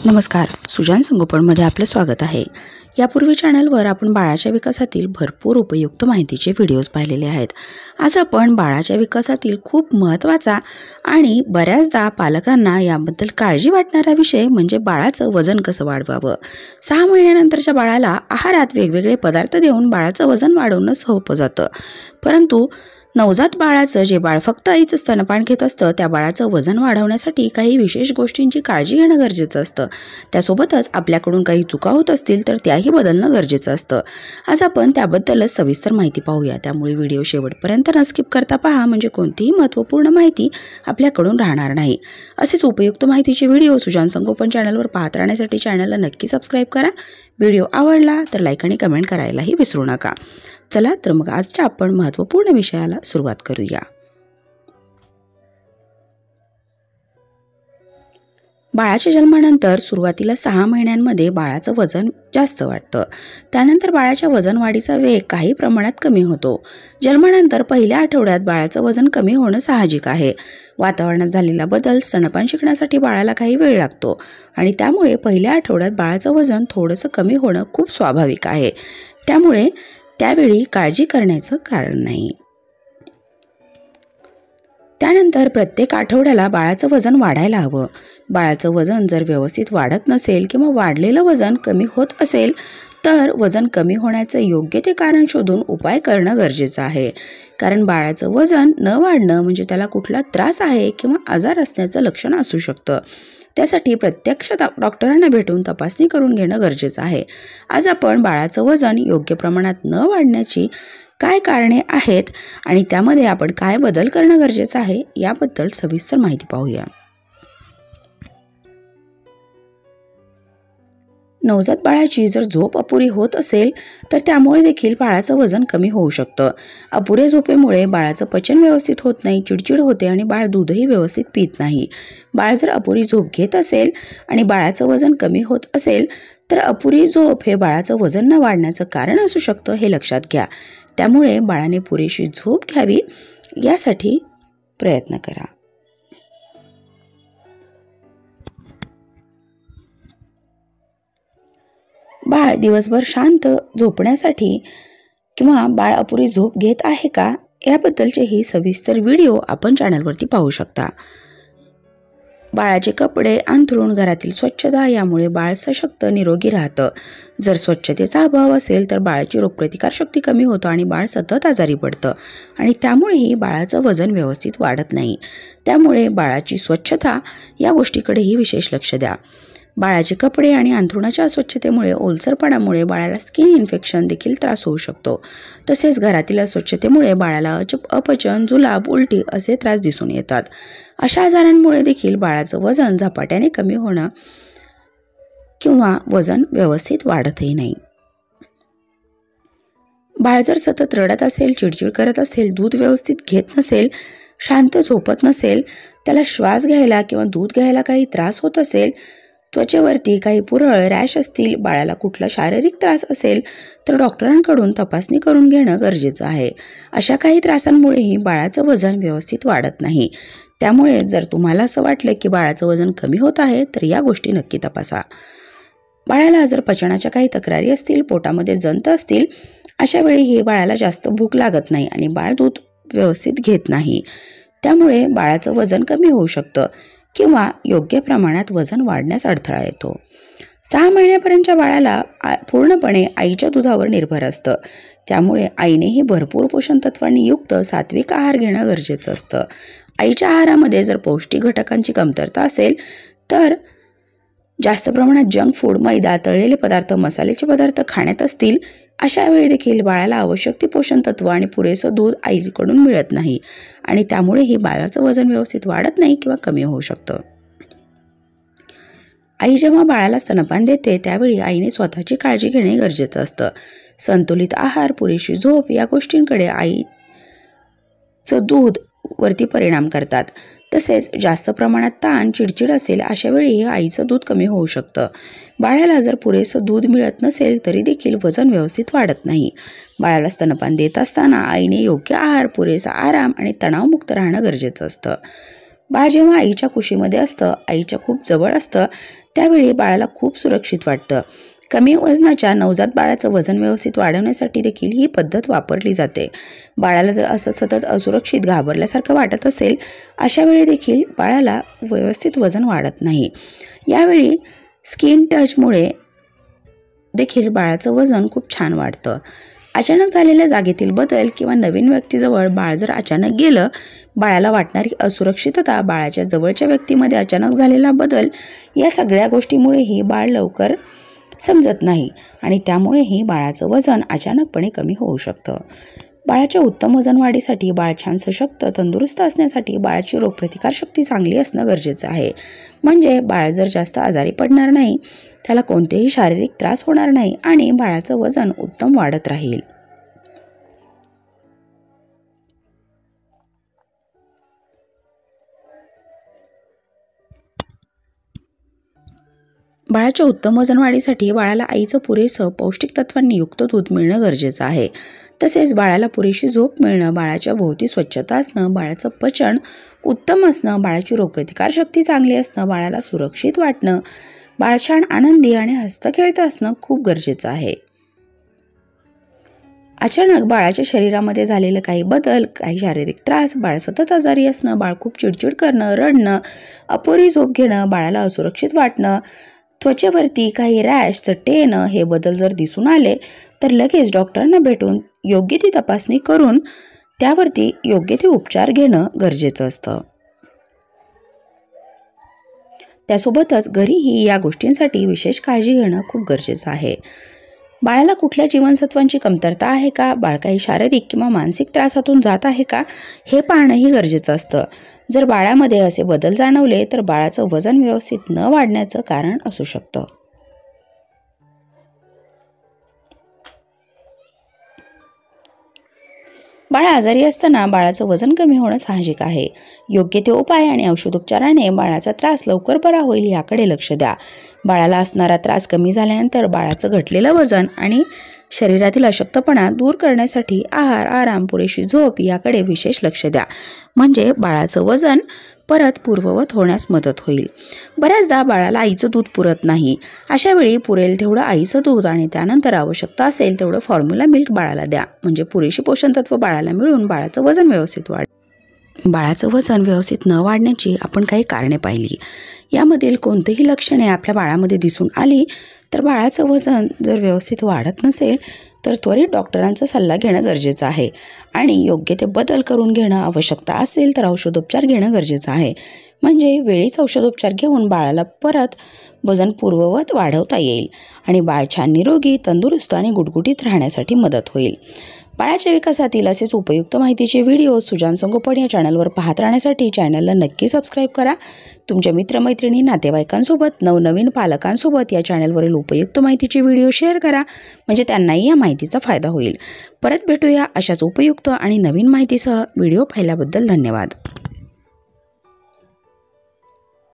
नमस्कार, सुजान संगोपनमध्ये आपले स्वागत आहे। यापूर्वी चॅनलवर आपण बाळाच्या विकासातील भरपूर उपयुक्त माहितीचे व्हिडिओज पाहिलेले आहेत। आज आपण बाळाच्या विकासातील खूप महत्त्वाचा आणि बऱ्याचदा पालकांना याबद्दल काळजी वाटणारा विषय म्हणजे बाळाचं वजन कसं वाढवावं। 6 महिन्यानंतरच्या बाळाला आहारात वेगवेगळे पदार्थ देऊन बाळाचं वजन वाढवणं सोपं जातं, परंतु नवजात बाळाचं जे बाळ फक्त आईचं स्तनपान घेत असतं त्या बाळाचं वजन वाढवण्यासाठी काही विशेष गोष्टींची काळजी घेणं गरजेचं असतं। त्यासोबतच आपल्याकडून काही चुका होत असतील तर त्याही बदलणं गरजेचं असतं। आज आपण त्याबद्दलच सविस्तर माहिती पाहूया, त्यामुळे व्हिडिओ शेवटपर्यंत न स्किप करता पहा, म्हणजे कोणतीही महत्त्वपूर्ण माहिती आपल्याकडून राहणार नाही। असेच उपयुक्त माहितीचे व्हिडिओ सुजान संगोपन चॅनलवर पाहत राहण्यासाठी चॅनलला नक्की सबस्क्राईब करा। व्हिडिओ आवडला तर लाईक आणि कमेंट करायलाही विसरू नका। चला तर मग आजच्या आपण महत्त्वपूर्ण विषयाला सुरुवात करूया। बाळाच्या जन्मानंतर सुरुवातीला 6 महिन्यांमध्ये बाळाचं वजन जास्त वाढतं, त्यानंतर बाळाच्या वजन वाढीचा वेग काही प्रमाणात कमी होतो। जन्मानंतर पहिल्या आठवड्यात बाळाचं वजन कमी होणं साहजिक आहे। वातावरणात झालेला बदल स्तनपान शिकण्यासाठी बाळाला काही वेळ लागतो आणि त्यामुळे पहिल्या आठवड्यात बाळाचं वजन थोडंसं कमी होणं खूप स्वाभाविक आहे, त्यामुळे त्यावेळी काळजी करण्याचं कारण नाही। त्यानंतर प्रत्येक आठवड्याला बाळाचं वजन वाढायला हवं। बाळाचं वजन जर व्यवस्थित वाढत नसेल किंवा वाढलेलं वजन कमी होत असेल तर वजन कमी होण्याचं योग्य ते कारण शोधून उपाय करणं गरजेचं आहे, कारण बाळाचं वजन न वाढणं म्हणजे त्याला कुठला त्रास आहे किंवा आजार असण्याचं लक्षण असू शकतं। त्यासाठी प्रत्यक्ष डॉक्टरांना भेटून तपासणी करून घेणं गरजेचं आहे। आज आपण बाळाचं वजन योग्य प्रमाणात न वाढण्याची काय कारणे आहेत आणि त्यामध्ये आपण काय बदल करणं गरजेचं आहे याबद्दल सविस्तर माहिती पाहूया। नवजात बाळाची जर झोप अपुरी होत असेल तर त्यामुळे देखील बाळाचं वजन कमी होऊ शकतं। अपुऱ्या झोपेमुळे बाळाचं पचन व्यवस्थित होत नाही, चिडचिड होते आणि बाळ दूधही व्यवस्थित पित नाही। बाळ जर अपुरी झोप घेत असेल आणि बाळाचं वजन कमी होत असेल तर अपुरी झोप हे बाळाचं वजन न वाढण्याचं कारण असू शकतं, हे लक्षात घ्या। त्यामुळे बाळाने पुरेशी झोप घ्यावी यासाठी प्रयत्न करा। बाळ दिवसभर शांत झोपण्यासाठी किंवा बाळ अपुरी झोप घेत आहे का याबद्दलचेही सविस्तर व्हिडिओ आपण चॅनलवरती पाहू शकता। बाळाचे कपडे, अंथरूण, घरातील स्वच्छता यामुळे बाळ सशक्त निरोगी राहतं। जर स्वच्छतेचा अभाव असेल तर बाळाची रोगप्रतिकारशक्ती कमी होतं आणि बाळ सतत आजारी पडतं आणि त्यामुळेही बाळाचं वजन व्यवस्थित वाढत नाही। त्यामुळे बाळाची स्वच्छता या गोष्टीकडेही विशेष लक्ष द्या। बाळाचे कपडे आणि अंथरुणाच्या अस्वच्छतेमुळे ओलसरपणामुळे बाळाला स्किन इन्फेक्शन देखील त्रास होऊ शकतो। तसेच घरातील अस्वच्छतेमुळे बाळाला अपचन, जुलाब, उलटी असे त्रास दिसून येतात। अशा आजारांमुळे देखील बाळाचं वजन झपाट्याने कमी होणं किंवा वजन व्यवस्थित वाढतही नाही। बाळ जर सतत रडत असेल, चिडचिड करत असेल, दूध व्यवस्थित घेत नसेल, शांत झोपत नसेल, त्याला श्वास घ्यायला किंवा दूध घ्यायला काही त्रास होत असेल, त्वचेवरती काही पुरळ, रॅश असतील, बाळाला कुठला शारीरिक त्रास असेल तर डॉक्टरांकडून तपासणी करून घेणं गरजेचं आहे। अशा काही त्रासांमुळेही बाळाचं वजन व्यवस्थित वाढत नाही। त्यामुळे जर तुम्हाला असं वाटलं की बाळाचं वजन कमी होत आहे तर या गोष्टी नक्की तपासा। बाळाला जर पचनाच्या काही तक्रारी असतील, पोटामध्ये जंत असतील, अशा वेळीही बाळाला जास्त भूक लागत नाही आणि बाळ दूध व्यवस्थित घेत नाही, त्यामुळे बाळाचं वजन कमी होऊ शकतं किंवा योग्य प्रमाणात वजन वाढण्यास अडथळा येतो। 6 महिन्यापर्यंतच्या बाळाला पूर्णपणे आईच्या दुधावर निर्भर असतं, त्यामुळे आईनेही भरपूर पोषण तत्वांनी युक्त सात्विक आहार घेणं गरजेचं असतं। आईच्या आहारामध्ये जर पौष्टिक घटकांची कमतरता असेल तर जास्त प्रमाणात जंक फूड, मैदा, तळलेले पदार्थ, मसाल्याचे पदार्थ खाण्यात असतील, अशा वेळी देखील बाळाला आवश्यक ती पोषण तत्व आणि पुरेसं दूध आईकडून मिळत नाही आणि त्यामुळेही बाळाचं वजन व्यवस्थित वाढत नाही किंवा कमी होऊ शकतं। आई जेव्हा बाळाला स्तनपान देते त्यावेळी आईने स्वतःची काळजी घेणे गरजेचं असतं। संतुलित आहार, पुरेशी झोप या गोष्टींकडे आईचं दूध वरती परिणाम करतात। तसेच जास्त प्रमाणात ताण, चिडचिड असेल अशा वेळी आईचं दूध कमी होऊ शकतं। बाळाला जर पुरेसं दूध मिळत नसेल तरी देखील वजन व्यवस्थित वाढत नाही। बाळाला स्तनपान देत असताना आईने योग्य आहार, पुरेसा आराम आणि तणावमुक्त राहणं गरजेचं असतं। बाळ जेव्हा आईच्या कुशीमध्ये असतं, आईच्या खूप जवळ असतं, त्यावेळी बाळाला खूप सुरक्षित वाटतं. कमी वजनाच्या नवजात बाळाचं वजन व्यवस्थित वाढवण्यासाठी देखील ही पद्धत वापरली जाते. बाळाला जर असं सतत असुरक्षित घाबरल्यासारखं वाटत असेल, अशा वेळी देखील बाळाला व्यवस्थित वजन वाढत नाही. यावेळी स्किन टचमुळे देखील बाळाचं वजन खूप छान वाढतं. अचानक झालेल्या जागेतील बदल किंवा नवीन व्यक्तीजवळ बाळ जर अचानक गेलं, बाळाला वाटणारी असुरक्षितता, बाळाच्या जवळच्या व्यक्तीमध्ये अचानक झालेला बदल, या सगळ्या गोष्टीमुळेही बाळ लवकर समजत नाही आणि त्यामुळेही बाळाचं वजन अचानकपणे कमी होऊ शकतं. बाळाच्या उत्तम वजन वाढीसाठी, बाळ छान सशक्त तंदुरुस्त असण्यासाठी बाळाची रोगप्रतिकारशक्ती चांगली असणं गरजेचं आहे. म्हणजे बाळ जर जास्त आजारी पडणार नाही, त्याला कोणतेही शारीरिक त्रास होणार नाही आणि बाळाचं वजन उत्तम वाढत राहील. बाळाच्या उत्तम वजन वाढीसाठी बाळाला आईचं पुरेसं पौष्टिक तत्वांनी युक्त दूध मिळणं गरजेचं आहे. तसेच बाळाला पुरेशी झोप मिळणं, बाळाच्या भोवती स्वच्छता असणं, बाळाचं पचन उत्तम असणं, बाळाची रोगप्रतिकारशक्ती चांगली असणं, बाळाला सुरक्षित वाटणं, बाळ छान आनंदी आणि हसतं-खेळत असणं खूप गरजेचं आहे. अचानक बाळाच्या शरीरामध्ये झालेले काही बदल, काही शारीरिक त्रास, बाळ सतत आजारी असणं, बाळ खूप चिडचिड करणं, रडणं, अपुरी झोप घेणं, बाळाला असुरक्षित वाटणं, त्वचेवरती काही रॅश, चट्टे येणं, हे बदल जर दिसून आले तर लगेच डॉक्टरांना भेटून योग्य ती तपासणी करून त्यावरती योग्य ते उपचार घेणं गरजेचं असतं. त्यासोबतच घरीही या गोष्टींसाठी विशेष काळजी घेणं खूप गरजेचं आहे. बाळाला कुठल्या जीवनसत्वांची कमतरता आहे का, बाळ काही शारीरिक किंवा मानसिक त्रासातून जात आहे का, हे पाहणंही गरजेचं असतं. जर बाळामध्ये असे बदल जाणवले तर बाळाचं वजन व्यवस्थित न वाढण्याचं कारण असू शकतं. बाळ आजारी असताना बाळाचं वजन कमी होणं साहजिक आहे. योग्य ते उपाय आणि औषधोपचाराने बाळाचा त्रास लवकर बरा होईल याकडे लक्ष द्या. बाळाला असणारा त्रास कमी झाल्यानंतर बाळाचं घटलेलं वजन आणि शरीरातील अशक्तपणा दूर करण्यासाठी आहार, आराम, पुरेशी झोप याकडे विशेष लक्ष द्या. म्हणजे बाळाचं वजन परत पूर्ववत होण्यास मदत होईल. बऱ्याचदा बाळाला आईचं दूध पुरत नाही. अशा वेळी पुरेल तेवढं आईचं दूध आणि त्यानंतर आवश्यकता असेल तेवढं फॉर्म्युला मिल्क बाळाला द्या. म्हणजे पुरेशी पोषण तत्व बाळाला मिळून बाळाचं वजन व्यवस्थित बाळाचं वजन व्यवस्थित न वाढण्याची आपण काही कारणे पाहिली. यामधील कोणतीही लक्षणे आपल्या बाळामध्ये दिसून आली तर बाळाचं वजन जर व्यवस्थित वाढत नसेल तर त्वरित डॉक्टरांचा सल्ला घेणं गरजेचं आहे आणि योग्य ते बदल करून घेणं, आवश्यकता असेल तर औषधोपचार घेणं गरजेचं आहे. म्हणजे वेळीच औषधोपचार घेऊन बाळाला परत वजन पूर्ववत वाढवता येईल आणि बाळ छान निरोगी, तंदुरुस्त आणि गुटगुटीत राहण्यासाठी मदत होईल. बाळाच्या विकासातील असेच उपयुक्त माहितीचे व्हिडिओ सुजान संगोपन या चॅनलवर पाहत राहण्यासाठी चॅनलला नक्की सबस्क्राईब करा. तुमच्या मित्रमैत्रिणी, नातेवाईकांसोबत, नवनवीन पालकांसोबत या चॅनलवरील उपयुक्त माहितीचे व्हिडिओ शेअर करा. म्हणजे त्यांनाही या माहितीचा फायदा होईल. परत भेटूया अशाच उपयुक्त आणि नवीन माहितीसह. व्हिडिओ पाहिल्याबद्दल धन्यवाद.